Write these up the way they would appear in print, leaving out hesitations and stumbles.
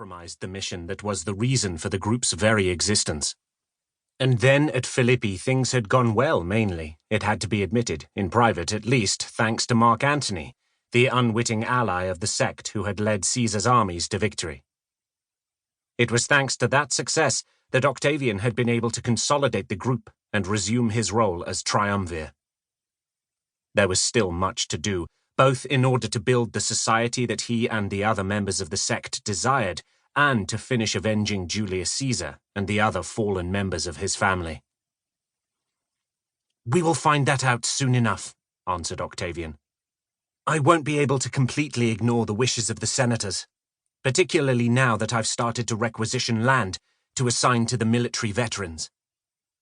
compromised the mission that was the reason for the group's very existence. And then at Philippi things had gone well mainly, it had to be admitted, in private at least, thanks to Mark Antony, the unwitting ally of the sect who had led Caesar's armies to victory. It was thanks to that success that Octavian had been able to consolidate the group and resume his role as triumvir. There was still much to do, both in order to build the society that he and the other members of the sect desired, and to finish avenging Julius Caesar and the other fallen members of his family. "We will find that out soon enough," answered Octavian. "I won't be able to completely ignore the wishes of the senators, particularly now that I've started to requisition land to assign to the military veterans.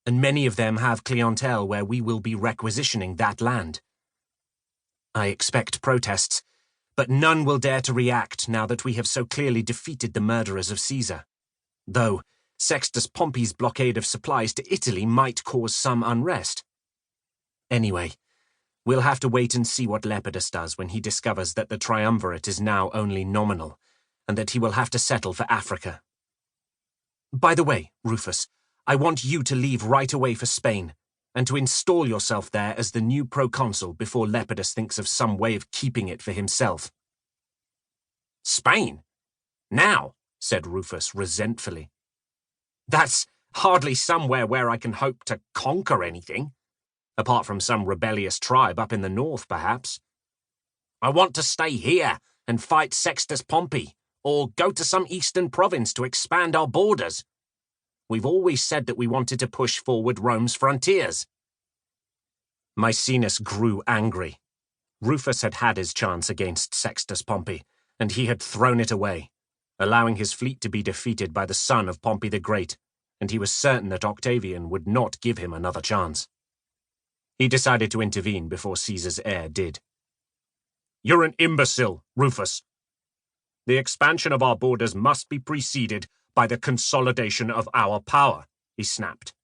And many of them have clientele where we will be requisitioning that land. I expect protests, but none will dare to react now that we have so clearly defeated the murderers of Caesar. Though Sextus Pompey's blockade of supplies to Italy might cause some unrest. Anyway, we'll have to wait and see what Lepidus does when he discovers that the triumvirate is now only nominal, and that he will have to settle for Africa. By the way, Rufus, I want you to leave right away for Spain, and to install yourself there as the new proconsul before Lepidus thinks of some way of keeping it for himself." "Spain? Now?" said Rufus resentfully. "That's hardly somewhere where I can hope to conquer anything, apart from some rebellious tribe up in the north, perhaps. I want to stay here and fight Sextus Pompey, or go to some eastern province to expand our borders. We've always said that we wanted to push forward Rome's frontiers." Maecenas grew angry. Rufus had had his chance against Sextus Pompey, and he had thrown it away, allowing his fleet to be defeated by the son of Pompey the Great, and he was certain that Octavian would not give him another chance. He decided to intervene before Caesar's heir did. "You're an imbecile, Rufus. The expansion of our borders must be preceded by the consolidation of our power," he snapped.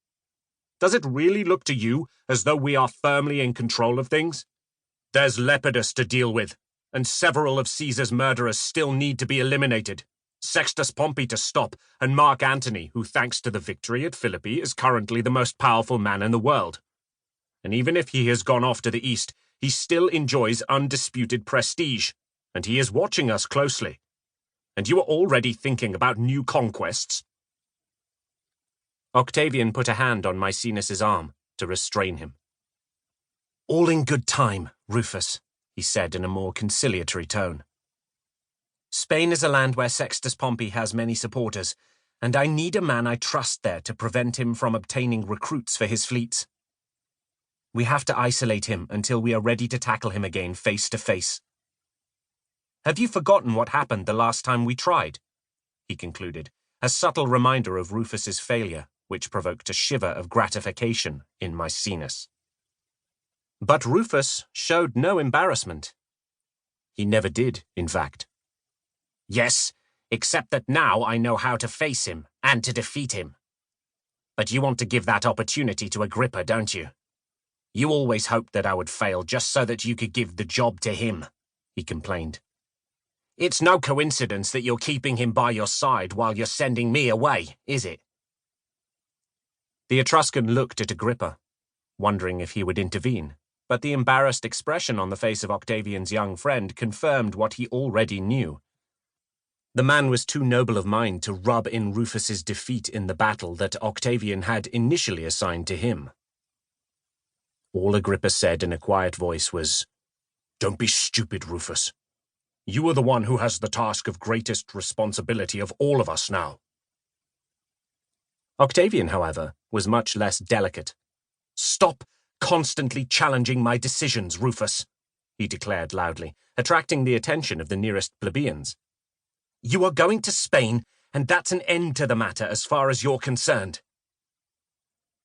"Does it really look to you as though we are firmly in control of things? There's Lepidus to deal with, and several of Caesar's murderers still need to be eliminated. Sextus Pompey to stop, and Mark Antony, who thanks to the victory at Philippi is currently the most powerful man in the world. And even if he has gone off to the east, he still enjoys undisputed prestige, and he is watching us closely. And you are already thinking about new conquests." Octavian put a hand on Maecenas' arm to restrain him. "All in good time, Rufus," he said in a more conciliatory tone. "Spain is a land where Sextus Pompey has many supporters, and I need a man I trust there to prevent him from obtaining recruits for his fleets. We have to isolate him until we are ready to tackle him again face to face. Have you forgotten what happened the last time we tried?" he concluded, a subtle reminder of Rufus's failure, which provoked a shiver of gratification in Maecenas. But Rufus showed no embarrassment. He never did, in fact. "Yes, except that now I know how to face him and to defeat him. But you want to give that opportunity to Agrippa, don't you? You always hoped that I would fail just so that you could give the job to him," he complained. "It's no coincidence that you're keeping him by your side while you're sending me away, is it?" The Etruscan looked at Agrippa, wondering if he would intervene, but the embarrassed expression on the face of Octavian's young friend confirmed what he already knew. The man was too noble of mind to rub in Rufus's defeat in the battle that Octavian had initially assigned to him. All Agrippa said in a quiet voice was, "Don't be stupid, Rufus. You are the one who has the task of greatest responsibility of all of us now." Octavian, however, was much less delicate. "Stop constantly challenging my decisions, Rufus," he declared loudly, attracting the attention of the nearest plebeians. "You are going to Spain, and that's an end to the matter as far as you're concerned."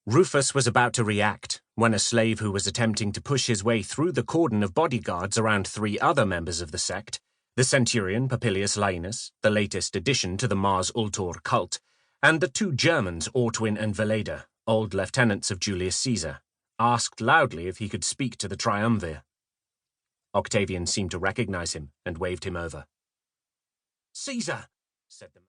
Rufus was about to react when a slave who was attempting to push his way through the cordon of bodyguards around 3 other members of the sect, the centurion Popilius Laenus, the latest addition to the Mars Ultor cult, and the 2 Germans, Ortwin and Veleda, old lieutenants of Julius Caesar, asked loudly if he could speak to the triumvir. Octavian seemed to recognize him and waved him over. "Caesar," said the man.